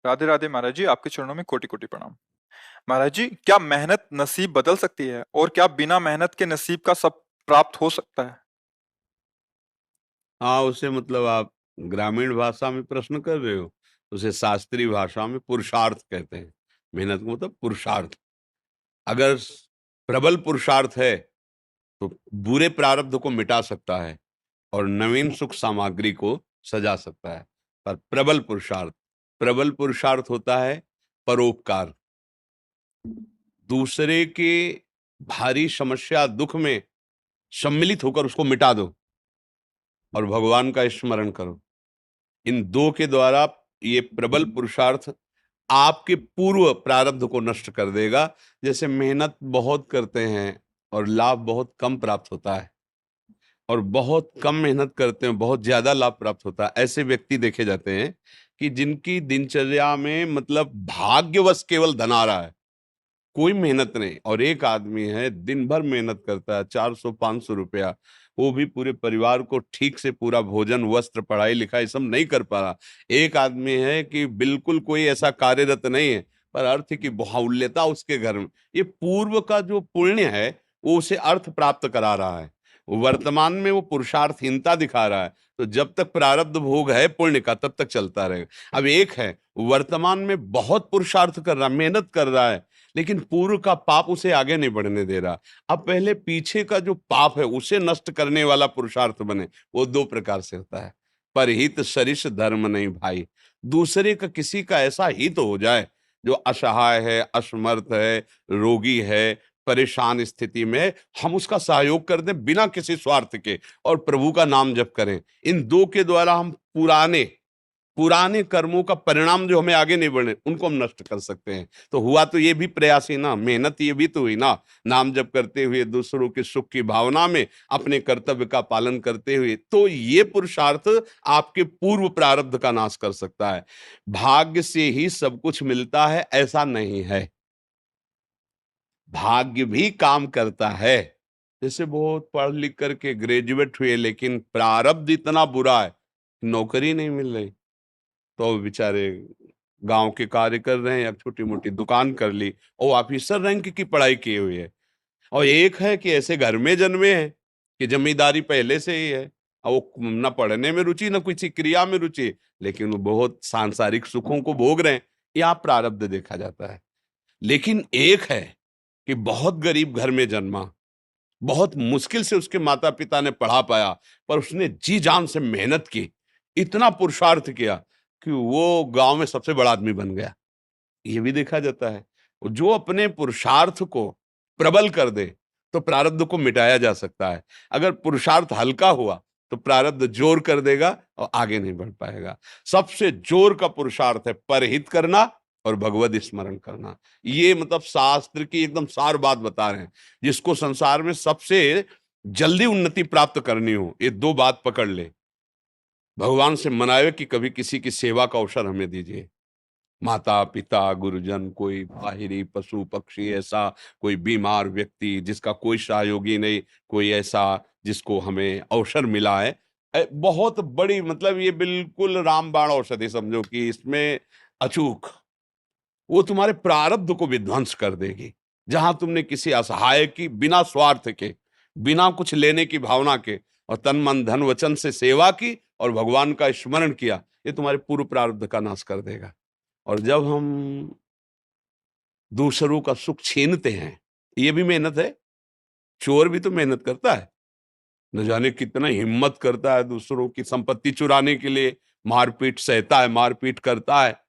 राधे राधे महाराज जी, आपके चरणों में कोटि कोटि प्रणाम। महाराज जी, क्या मेहनत नसीब बदल सकती है और क्या बिना मेहनत के नसीब का सब प्राप्त हो सकता है? हाँ, उसे मतलब आप ग्रामीण भाषा में प्रश्न कर रहे हो। उसे शास्त्रीय भाषा में पुरुषार्थ कहते हैं। मेहनत का मतलब पुरुषार्थ। अगर प्रबल पुरुषार्थ है तो बुरे प्रारब्ध को मिटा सकता है और नवीन सुख सामग्री को सजा सकता है। पर प्रबल पुरुषार्थ होता है परोपकार। दूसरे के भारी समस्या दुख में सम्मिलित होकर उसको मिटा दो और भगवान का स्मरण करो। इन दो के द्वारा ये प्रबल पुरुषार्थ आपके पूर्व प्रारब्ध को नष्ट कर देगा। जैसे मेहनत बहुत करते हैं और लाभ बहुत कम प्राप्त होता है, और बहुत कम मेहनत करते हैं बहुत ज्यादा लाभ प्राप्त होता है। ऐसे व्यक्ति देखे जाते हैं कि जिनकी दिनचर्या में मतलब भाग्यवश केवल धन आ रहा है, कोई मेहनत नहीं। और एक आदमी है दिन भर मेहनत करता है, 400-500 रुपया, वो भी पूरे परिवार को ठीक से पूरा भोजन वस्त्र पढ़ाई लिखाई सब नहीं कर पा रहा। एक आदमी है कि बिल्कुल कोई ऐसा कार्यरत नहीं है, पर अर्थ की बाहुल्यता उसके घर में, ये पूर्व का जो पुण्य है वो उसे अर्थ प्राप्त करा रहा है। वर्तमान में वो पुरुषार्थहीनता दिखा रहा है। तो जब तक प्रारब्ध भोग है पुण्य का तब तक चलता रहेगा। अब एक है वर्तमान में बहुत पुरुषार्थ कर रहा, मेहनत कर रहा है, लेकिन पूर्व का पाप उसे आगे नहीं बढ़ने दे रहा। अब पहले पीछे का जो पाप है उसे नष्ट करने वाला पुरुषार्थ बने। वो दो प्रकार से होता है। परहित सरिष धर्म नहीं भाई। दूसरे का किसी का ऐसा हित हो जाए जो असहाय है, असमर्थ है, रोगी है, परेशान स्थिति में, हम उसका सहयोग कर दें बिना किसी स्वार्थ के और प्रभु का नाम जप करें। इन दो के द्वारा हम पुराने पुराने कर्मों का परिणाम जो हमें आगे नहीं बढ़ने उनको हम नष्ट कर सकते हैं। तो हुआ तो ये भी प्रयास ही ना, मेहनत ये भी तो हुई ना। नाम जप करते हुए दूसरों के सुख की भावना में अपने कर्तव्य का पालन करते हुए, तो ये पुरुषार्थ आपके पूर्व प्रारब्ध का नाश कर सकता है। भाग्य से ही सब कुछ मिलता है ऐसा नहीं है, भाग्य भी काम करता है। जैसे बहुत पढ़ लिख करके ग्रेजुएट हुए लेकिन प्रारब्ध इतना बुरा है, नौकरी नहीं मिल रही, तो बेचारे गांव के कार्य कर रहे हैं या छोटी मोटी दुकान कर ली, और ऑफिसर रैंक की पढ़ाई किए हुए है। और एक है कि ऐसे घर में जन्मे हैं कि जमींदारी पहले से ही है, और वो न पढ़ने में रुचि न किसी क्रिया में रुचि, लेकिन वो बहुत सांसारिक सुखों को भोग रहे हैं। यहाँ प्रारब्ध देखा जाता है। लेकिन एक है कि बहुत गरीब घर में जन्मा, बहुत मुश्किल से उसके माता पिता ने पढ़ा पाया, पर उसने जी जान से मेहनत की, इतना पुरुषार्थ किया कि वो गांव में सबसे बड़ा आदमी बन गया। ये भी देखा जाता है। जो अपने पुरुषार्थ को प्रबल कर दे तो प्रारब्ध को मिटाया जा सकता है। अगर पुरुषार्थ हल्का हुआ तो प्रारब्ध जोर कर देगा और आगे नहीं बढ़ पाएगा। सबसे जोर का पुरुषार्थ है परहित करना और भगवत स्मरण करना। ये मतलब शास्त्र की एकदम सार बात बता रहे हैं। जिसको संसार में सबसे जल्दी उन्नति प्राप्त करनी हो, ये दो बात पकड़ ले। भगवान से मनावे कि कभी किसी की सेवा का अवसर हमें दीजिए। माता पिता गुरुजन, कोई बाहरी पशु पक्षी, ऐसा कोई बीमार व्यक्ति जिसका कोई सहयोगी नहीं, कोई ऐसा जिसको हमें अवसर मिला है, बहुत बड़ी मतलब ये बिल्कुल रामबाण औषधि समझो कि इसमें अचूक वो तुम्हारे प्रारब्ध को विध्वंस कर देगी। जहां तुमने किसी असहाय की बिना स्वार्थ के, बिना कुछ लेने की भावना के और तन मन धन वचन से सेवा की और भगवान का स्मरण किया, ये तुम्हारे पूर्व प्रारब्ध का नाश कर देगा। और जब हम दूसरों का सुख छीनते हैं, ये भी मेहनत है। चोर भी तो मेहनत करता है, न जाने कितना हिम्मत करता है दूसरों की संपत्ति चुराने के लिए, मारपीट सहता है, मारपीट करता है।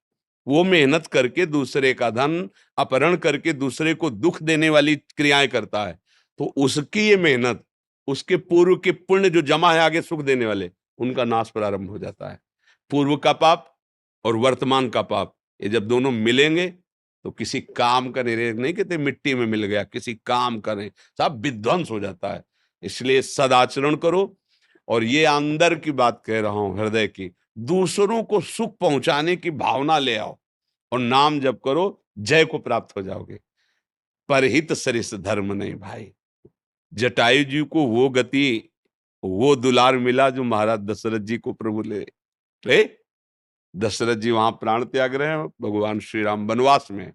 वो मेहनत करके दूसरे का धन अपहरण करके दूसरे को दुख देने वाली क्रियाएं करता है। तो उसकी ये मेहनत, उसके पूर्व के पुण्य जो जमा है आगे सुख देने वाले, उनका नाश प्रारंभ हो जाता है। पूर्व का पाप और वर्तमान का पाप, ये जब दोनों मिलेंगे तो किसी काम का नहीं कहते मिट्टी में मिल गया, किसी काम का नहीं, सब विध्वंस हो जाता है। इसलिए सदाचरण करो। और ये अंदर की बात कह रहा हूं, हृदय की, दूसरों को सुख पहुंचाने की भावना ले आओ और नाम जप करो, जय को प्राप्त हो जाओगे। परहित सरिस धर्म नहीं भाई। जटायु जी को वो गति, वो दुलार मिला जो महाराज दशरथ जी को प्रभु ले ले दशरथ जी वहां प्राण त्याग रहे हैं, भगवान श्री राम वनवास में।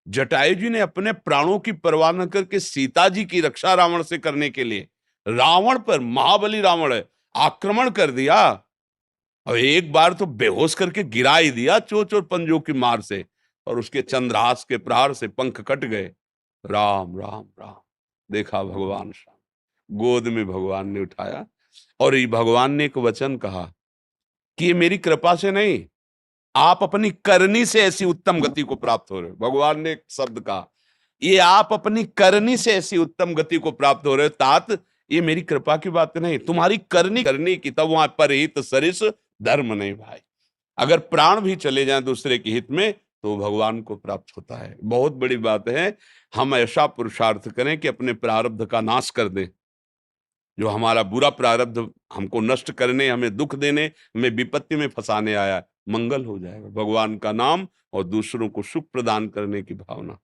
जटायु जी ने अपने प्राणों की परवाह न करके सीता जी की रक्षा रावण से करने के लिए रावण पर, महाबली रावण है, आक्रमण कर दिया और एक बार तो बेहोश करके गिरा ही दिया चोंच और पंजों की मार से, और उसके चंद्रहास के प्रहार से पंख कट गए। राम राम राम, देखा भगवान श्याम, गोद में भगवान ने उठाया और ये भगवान ने एक वचन कहा कि ये मेरी कृपा से नहीं, आप अपनी करनी से ऐसी उत्तम गति को प्राप्त हो रहे हो। भगवान ने एक शब्द कहा, ये आप अपनी करनी से ऐसी उत्तम गति को प्राप्त हो रहे हो, तात ये मेरी कृपा की बात नहीं, तुम्हारी करनी करनी की, तब वहां पर हित सरिस धर्म नहीं भाई। अगर प्राण भी चले जाएं दूसरे के हित में तो भगवान को प्राप्त होता है। बहुत बड़ी बात है, हम ऐसा पुरुषार्थ करें कि अपने प्रारब्ध का नाश कर दें। जो हमारा बुरा प्रारब्ध हमको नष्ट करने, हमें दुख देने, हमें विपत्ति में फंसाने आया, मंगल हो जाएगा। भगवान का नाम और दूसरों को सुख प्रदान करने की भावना।